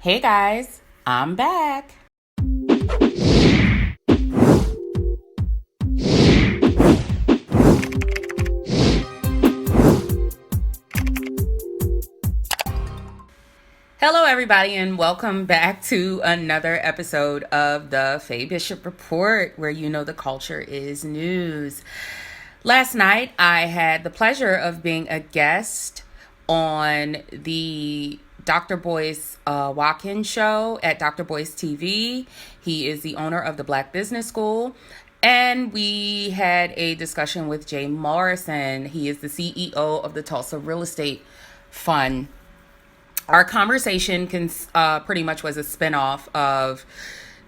Hey guys, I'm back. Hello, everybody, and welcome back to another episode of the Faye Bishop Report, where you know the culture is news. Last night, I had the pleasure of being a guest on the Dr. Boyce walk-in show at Dr. Boyce TV. He is the owner of the Black Business School. And we had a discussion with Jay Morrison. He is the CEO of the Tulsa Real Estate Fund. Our conversation pretty much was a spinoff of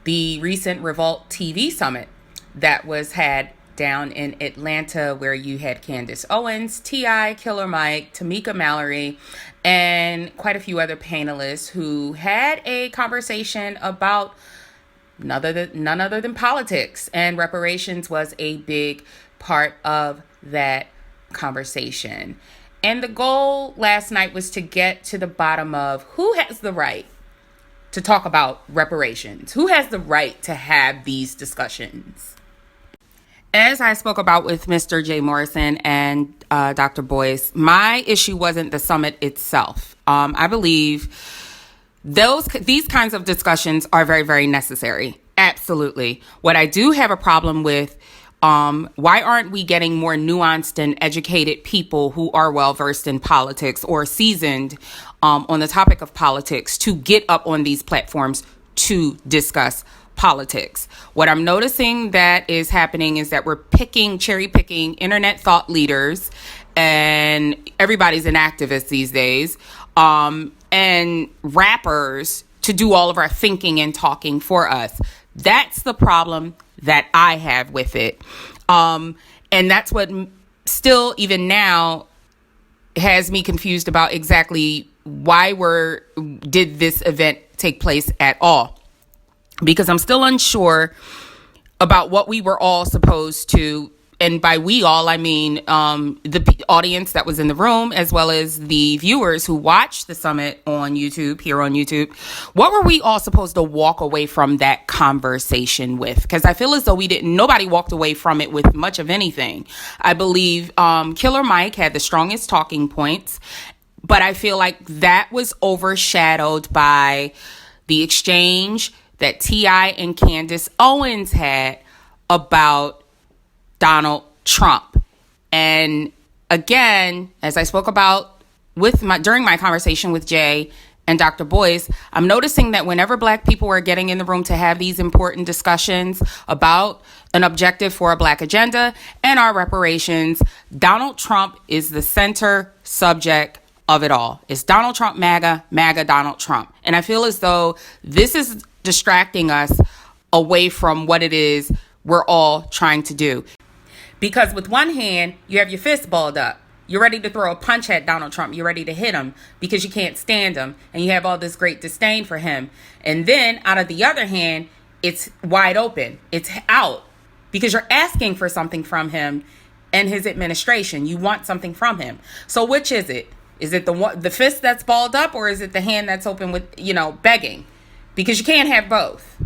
the recent Revolt TV Summit that was had down in Atlanta, where you had Candace Owens, T.I., Killer Mike, Tamika Mallory, and quite a few other panelists who had a conversation about none other than politics. And reparations was a big part of that conversation. And the goal last night was to get to the bottom of who has the right to talk about reparations, who has the right to have these discussions. As I spoke about with Mr. Jay Morrison and Dr. Boyce, my issue wasn't the summit itself. I believe these kinds of discussions are very, very necessary. Absolutely. What I do have a problem with, why aren't we getting more nuanced and educated people who are well-versed in politics or seasoned on the topic of politics to get up on these platforms to discuss politics? What I'm noticing that is happening is that we're cherry picking internet thought leaders, and everybody's an activist these days, and rappers to do all of our thinking and talking for us. That's the problem that I have with it. And that's what still, even now, has me confused about exactly why did this event take place at all. Because I'm still unsure about what we were all supposed to, and by we all, I mean the audience that was in the room, as well as the viewers who watched the summit on YouTube, here on YouTube. What were we all supposed to walk away from that conversation with? Because I feel as though nobody walked away from it with much of anything. I believe Killer Mike had the strongest talking points, but I feel like that was overshadowed by the exchange that T.I. and Candace Owens had about Donald Trump. And again, as I spoke about during my conversation with Jay and Dr. Boyce, I'm noticing that whenever Black people are getting in the room to have these important discussions about an objective for a Black agenda and our reparations, Donald Trump is the center subject of it all. It's Donald Trump, MAGA, Donald Trump. And I feel as though this is distracting us away from what it is we're all trying to do. Because with one hand, you have your fist balled up. You're ready to throw a punch at Donald Trump. You're ready to hit him because you can't stand him. And you have all this great disdain for him. And then out of the other hand, it's wide open. It's out because you're asking for something from him and his administration. You want something from him. So which is it? Is it the fist that's balled up, or is it the hand that's open with, begging? Because you can't have both.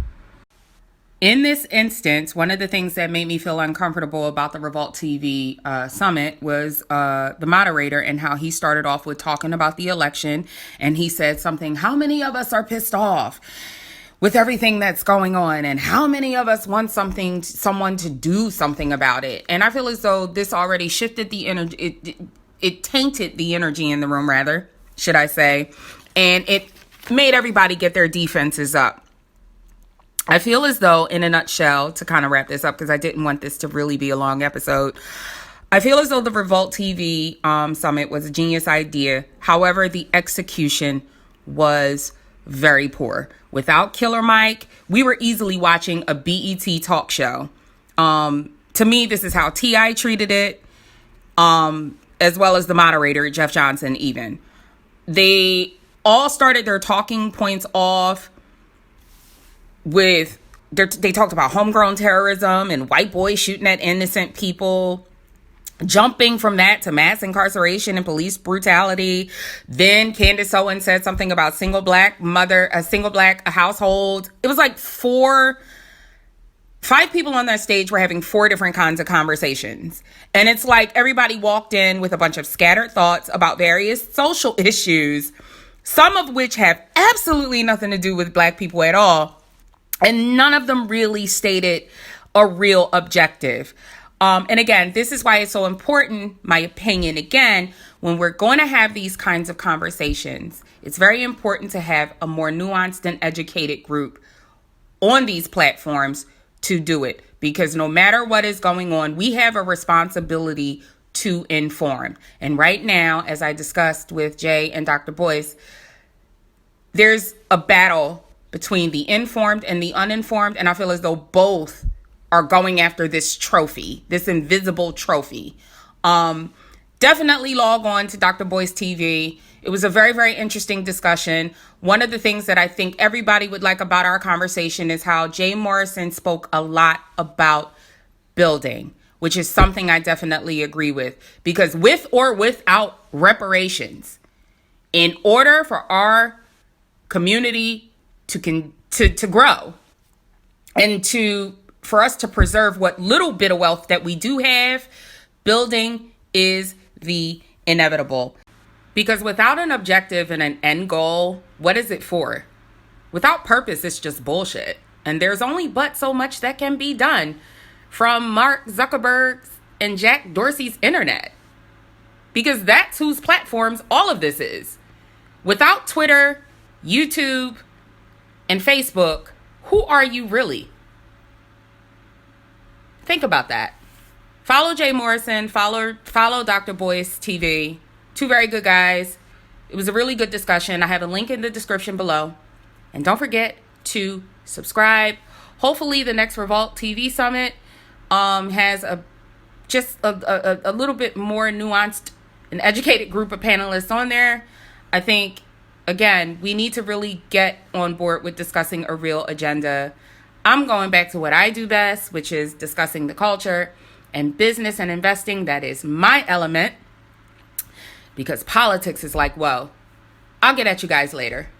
In this instance, one of the things that made me feel uncomfortable about the Revolt TV summit was the moderator and how he started off with talking about the election. And he said something, how many of us are pissed off with everything that's going on? And how many of us want someone to do something about it? And I feel as though this already shifted the energy. It tainted the energy in the room, rather, should I say. And it made everybody get their defenses up. I feel as though, in a nutshell, to kind of wrap this up, because I didn't want this to really be a long episode, I feel as though the Revolt TV summit was a genius idea. However, the execution was very poor. Without Killer Mike, we were easily watching a BET talk show. To me, this is how T.I. treated it, as well as the moderator, Jeff Johnson, even. They all started their talking points off with, they talked about homegrown terrorism and white boys shooting at innocent people. jumping from that to mass incarceration and police brutality. Then Candace Owen said something about a single black household. It was like 5 people on that stage were having 4 different kinds of conversations. And it's like everybody walked in with a bunch of scattered thoughts about various social issues, some of which have absolutely nothing to do with black people at all. And none of them really stated a real objective. And again, this is why it's so important, my opinion, again, when we're going to have these kinds of conversations, it's very important to have a more nuanced and educated group on these platforms to do it. Because no matter what is going on, we have a responsibility to inform. And right now, as I discussed with Jay and Dr. Boyce, there's a battle between the informed and the uninformed. And I feel as though both are going after this trophy, this invisible trophy. Definitely log on to Dr. Boyce TV. It was a very, very interesting discussion. One of the things that I think everybody would like about our conversation is how Jay Morrison spoke a lot about building, which is something I definitely agree with. Because with or without reparations, in order for our community to grow and for us to preserve what little bit of wealth that we do have, building is the inevitable. Because without an objective and an end goal, what is it for? Without purpose, it's just bullshit. And there's only but so much that can be done from Mark Zuckerberg's and Jack Dorsey's internet. Because that's whose platforms all of this is. Without Twitter, YouTube, and Facebook, who are you really? Think about that. Follow Jay Morrison, follow Dr. Boyce TV. 2 very good guys. It was a really good discussion. I have a link in the description below. And don't forget to subscribe. Hopefully the next Revolt TV Summit has a little bit more nuanced and educated group of panelists on there. I think, again, we need to really get on board with discussing a real agenda. I'm going back to what I do best, which is discussing the culture and business and investing. That is my element. Because politics is like, well, I'll get at you guys later.